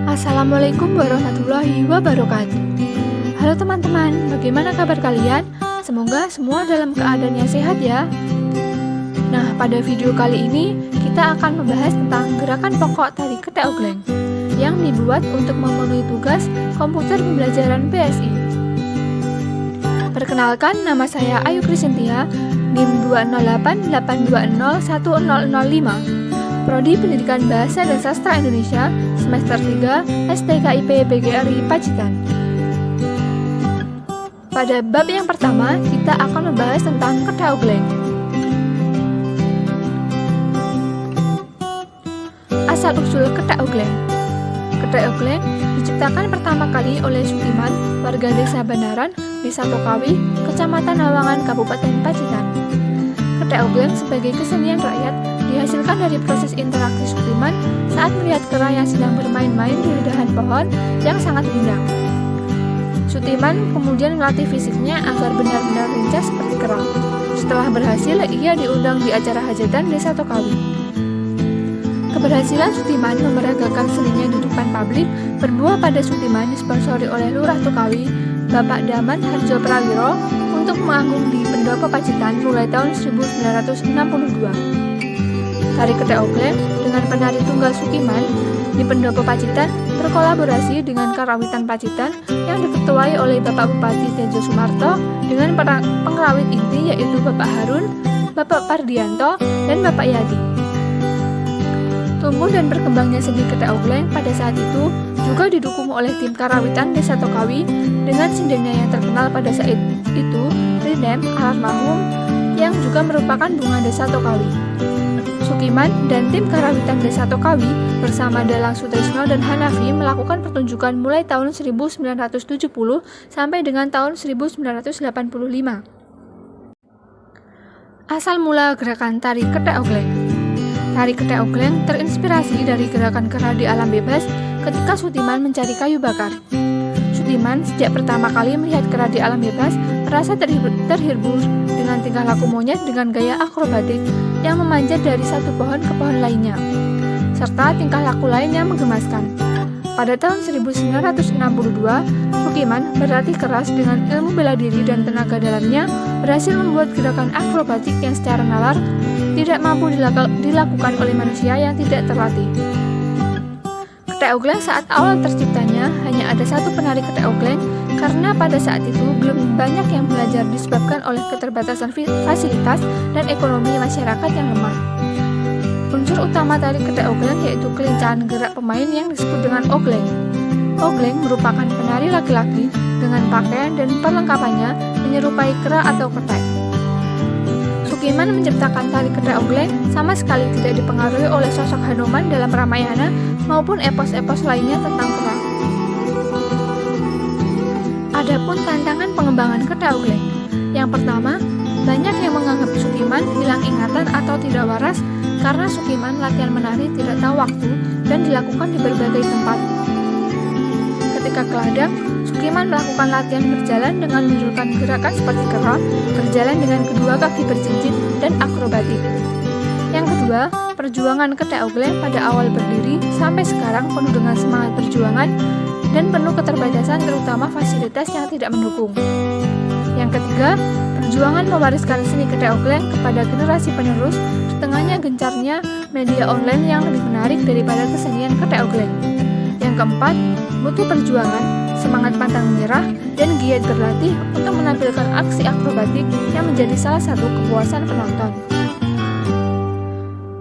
Assalamualaikum warahmatullahi wabarakatuh. Halo teman-teman, bagaimana kabar kalian? Semoga semua dalam keadaan yang sehat ya. Nah, pada video kali ini kita akan membahas tentang gerakan pokok tari ketek ogleng yang dibuat untuk memenuhi tugas komputer pembelajaran PSI. Perkenalkan, nama saya Ayu Krisentia, NIM 20882010005. Prodi Pendidikan Bahasa dan Sastra Indonesia, semester 3, STKIP PGRI Pacitan. Pada bab yang pertama, kita akan membahas tentang ketek ogleng. Asal-usul ketek ogleng. Ketek ogleng diciptakan pertama kali oleh Sutiman, warga desa Banaran, Desa Tokawi, Kecamatan Hawangan, Kabupaten Pacitan. Ketek ogleng sebagai kesenian rakyat dihasilkan dari proses interaksi Sutiman saat melihat kera yang sedang bermain-main di dahan pohon yang sangat rindang. Sutiman kemudian melatih fisiknya agar benar-benar lincah seperti kera. Setelah berhasil, ia diundang di acara hajatan Desa Tokawi. Keberhasilan Sutiman memeragakan seninya di depan publik berbuah pada Sutiman disponsori oleh Lurah Tokawi, Bapak Daman Harjo Prawiro, untuk manggung di Pendopo Pacitan mulai tahun 1962. Tari ketek ogleng dengan penari tunggal Sutiman di Pendopo Pacitan berkolaborasi dengan Karawitan Pacitan yang diketuai oleh Bapak Bupati Tejo Sumarto dengan pengrawit inti yaitu Bapak Harun, Bapak Pardianto, dan Bapak Yadi. Tumbuh dan berkembangnya seni ketek ogleng pada saat itu juga didukung oleh tim Karawitan Desa Tokawi dengan sindennya yang terkenal pada saat itu, Rinem almarhum, yang juga merupakan bunga Desa Tokawi. Sukiman dan tim Karawitan Desa Tokawi bersama Dalang Sutrisno dan Hanafi melakukan pertunjukan mulai tahun 1970 sampai dengan tahun 1985. Asal mula gerakan tari ketek ogleng. Tari ketek ogleng terinspirasi dari gerakan kera di alam bebas ketika Sutiman mencari kayu bakar. Sutiman sejak pertama kali melihat kera di alam bebas merasa terhibur dengan tingkah laku monyet dengan gaya akrobatik yang memanjat dari satu pohon ke pohon lainnya, serta tingkah laku lain yang menggemaskan. Pada tahun 1962, Sukiman berlatih keras dengan ilmu bela diri dan tenaga dalamnya berhasil membuat gerakan akrobatik yang secara nalar tidak mampu dilakukan oleh manusia yang tidak terlatih. Ketek ogleng saat awal terciptanya hanya ada satu penari ketek ogleng karena pada saat itu belum banyak yang belajar disebabkan oleh keterbatasan fasilitas dan ekonomi masyarakat yang lemah. Unsur utama tari ketek ogleng yaitu kelincahan gerak pemain yang disebut dengan ogleng. Ogleng merupakan penari laki-laki dengan pakaian dan perlengkapannya menyerupai kera atau ketek. Sukiman menciptakan tari ketek ogleng sama sekali tidak dipengaruhi oleh sosok Hanuman dalam Ramayana maupun epos-epos lainnya tentang kera. Adapun tantangan pengembangan ketek ogleng. Yang pertama, banyak yang menganggap Sukiman hilang ingatan atau tidak waras karena Sukiman latihan menari tidak tahu waktu dan dilakukan di berbagai tempat. Ketika ke ladang, Sukiman melakukan latihan berjalan dengan menunjukkan gerakan seperti kera, berjalan dengan kedua kaki berjinjit, dan akrobatik. Yang kedua, perjuangan ketek ogleng pada awal berdiri sampai sekarang penuh dengan semangat perjuangan dan penuh keterbatasan terutama fasilitas yang tidak mendukung. Yang ketiga, perjuangan mewariskan seni ketek ogleng kepada generasi penerus di tengahnya gencarnya media online yang lebih menarik daripada kesenian ketek ogleng. Yang keempat, butuh perjuangan, semangat pantang menyerah, dan giat berlatih untuk menampilkan aksi akrobatik yang menjadi salah satu kepuasan penonton.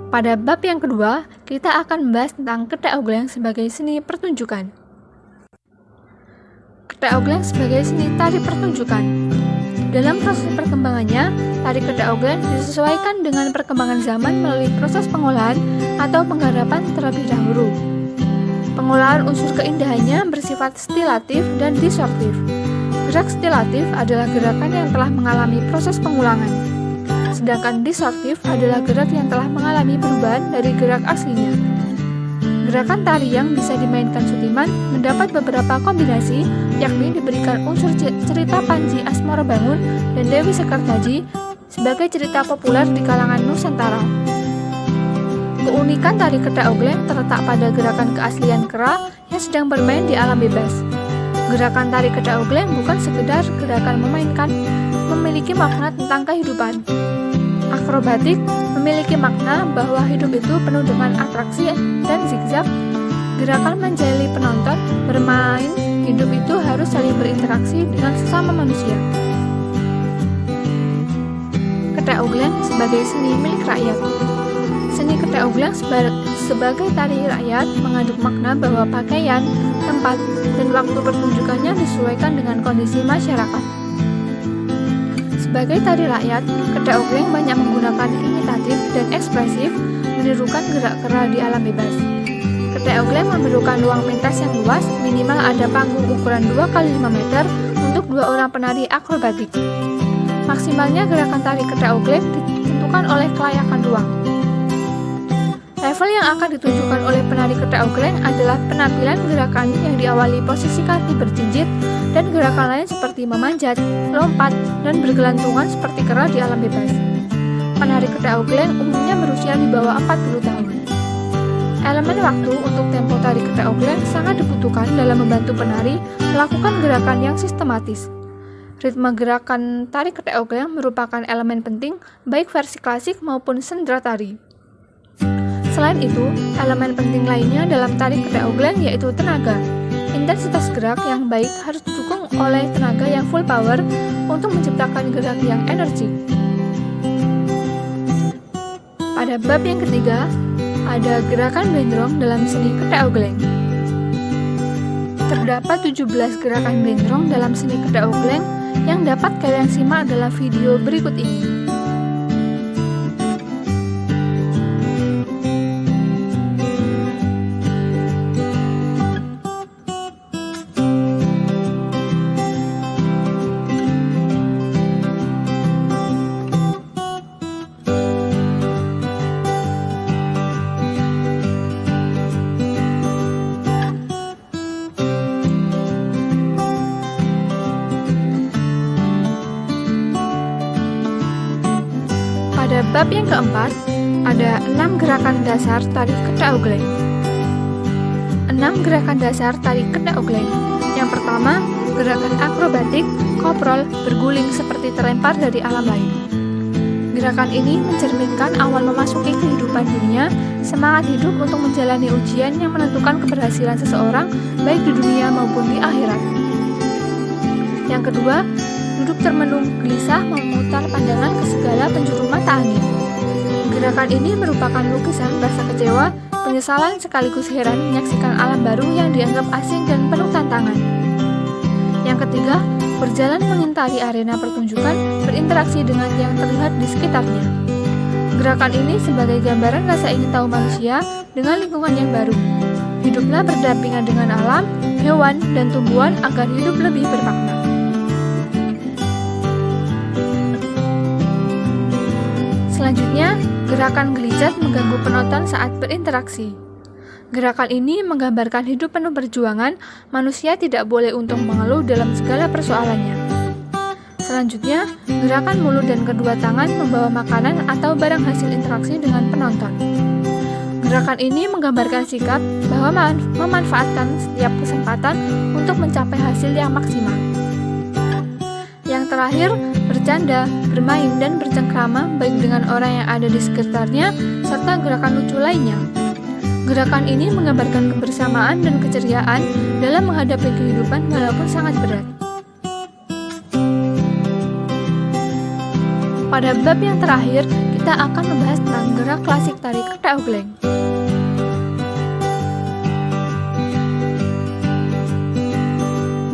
Pada bab yang kedua, kita akan membahas tentang ketek ogleng sebagai seni pertunjukan. Ketek ogleng sebagai seni tari pertunjukan. Dalam proses perkembangannya, tari ketek ogleng disesuaikan dengan perkembangan zaman melalui proses pengolahan atau penggarapan terlebih dahulu. Pengolahan unsur keindahannya bersifat stilatif dan disortif. Gerak stilatif adalah gerakan yang telah mengalami proses pengulangan, sedangkan disortif adalah gerak yang telah mengalami perubahan dari gerak aslinya. Gerakan tari yang bisa dimainkan Sutiman mendapat beberapa kombinasi, yakni diberikan unsur cerita Panji Asmorobangun dan Dewi Sekartaji sebagai cerita populer di kalangan Nusantara. Keunikan tari ketek ogleng terletak pada gerakan keaslian kera yang sedang bermain di alam bebas. Gerakan tari ketek ogleng bukan sekedar gerakan memainkan, memiliki makna tentang kehidupan. Akrobatik memiliki makna bahwa hidup itu penuh dengan atraksi dan zigzag. Gerakan menjali penonton bermain, hidup itu harus saling berinteraksi dengan sesama manusia. Ketek ogleng sebagai seni milik rakyat. Seni ketek ogleng sebagai tari rakyat mengandung makna bahwa pakaian, tempat, dan waktu pertunjukannya disesuaikan dengan kondisi masyarakat. Sebagai tari rakyat, ketek ogleng banyak menggunakan imitatif dan ekspresif, menirukan gerak kera di alam bebas. Ketek ogleng memerlukan ruang pentas yang luas, minimal ada panggung ukuran 2x5 meter untuk 2 orang penari akrobatik. Maksimalnya gerakan tari ketek ogleng ditentukan oleh kelayakan ruang. Level yang akan ditunjukkan oleh penari ketek ogleng adalah penampilan gerakan yang diawali posisi kaki berjinjit dan gerakan lain seperti memanjat, lompat, dan bergelantungan seperti kera di alam bebas. Penari ketek ogleng umumnya berusia di bawah 40 tahun. Elemen waktu untuk tempo tari ketek ogleng sangat dibutuhkan dalam membantu penari melakukan gerakan yang sistematis. Ritme gerakan tari ketek ogleng merupakan elemen penting baik versi klasik maupun sendera tari. Selain itu, elemen penting lainnya dalam tari ketek ogleng yaitu tenaga. Intensitas gerak yang baik harus didukung oleh tenaga yang full power untuk menciptakan gerak yang energik. Pada bab yang ketiga, ada gerakan blendrong dalam seni ketek ogleng. Terdapat 17 gerakan blendrong dalam seni ketek ogleng yang dapat kalian simak dalam video berikut ini. Pada bab yang keempat, ada 6 gerakan dasar tari ketek ogleng. 6 gerakan dasar tari ketek ogleng. Yang pertama, gerakan akrobatik, koprol, berguling seperti terlempar dari alam lain. Gerakan ini mencerminkan awal memasuki kehidupan dunia, semangat hidup untuk menjalani ujian yang menentukan keberhasilan seseorang, baik di dunia maupun di akhirat. Yang kedua, duduk termenung, gelisah, memutar pandangan ke segala penjuru mata angin. Gerakan ini merupakan lukisan rasa kecewa, penyesalan sekaligus heran menyaksikan alam baru yang dianggap asing dan penuh tantangan. Yang ketiga, berjalan mengintari arena pertunjukan, berinteraksi dengan yang terlihat di sekitarnya. Gerakan ini sebagai gambaran rasa ingin tahu manusia dengan lingkungan yang baru. Hiduplah berdampingan dengan alam, hewan, dan tumbuhan agar hidup lebih bermakna. Selanjutnya, gerakan gelicet mengganggu penonton saat berinteraksi. Gerakan ini menggambarkan hidup penuh perjuangan, manusia tidak boleh untung mengeluh dalam segala persoalannya. Selanjutnya, gerakan mulut dan kedua tangan membawa makanan atau barang hasil interaksi dengan penonton. Gerakan ini menggambarkan sikap bahwa memanfaatkan setiap kesempatan untuk mencapai hasil yang maksimal. Yang terakhir, bercanda, bermain, dan bercengkrama baik dengan orang yang ada di sekitarnya, serta gerakan lucu lainnya. Gerakan ini menggambarkan kebersamaan dan keceriaan dalam menghadapi kehidupan walaupun sangat berat. Pada bab yang terakhir, kita akan membahas tentang gerak klasik tari ketek ogleng.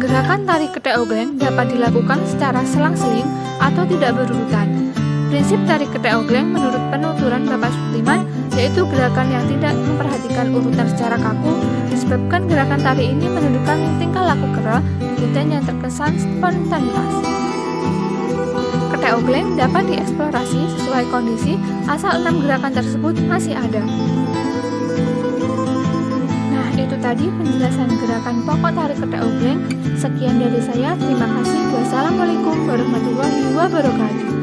Gerakan tari ketek ogleng dapat dilakukan secara selang-seling atau tidak berurutan. Prinsip tari ketek ogleng menurut penuturan Bapak Sudirman yaitu gerakan yang tidak memperhatikan urutan secara kaku, disebabkan gerakan tari ini menunjukkan tingkah laku kera dan yang terkesan spontanitas. Ketek ogleng dapat dieksplorasi sesuai kondisi asal 6 gerakan tersebut masih ada. Nah, itu tadi penjelasan gerakan pokok tari ketek ogleng. Sekian dari saya, terima kasih. Wassalamualaikum warahmatullahi wabarakatuh.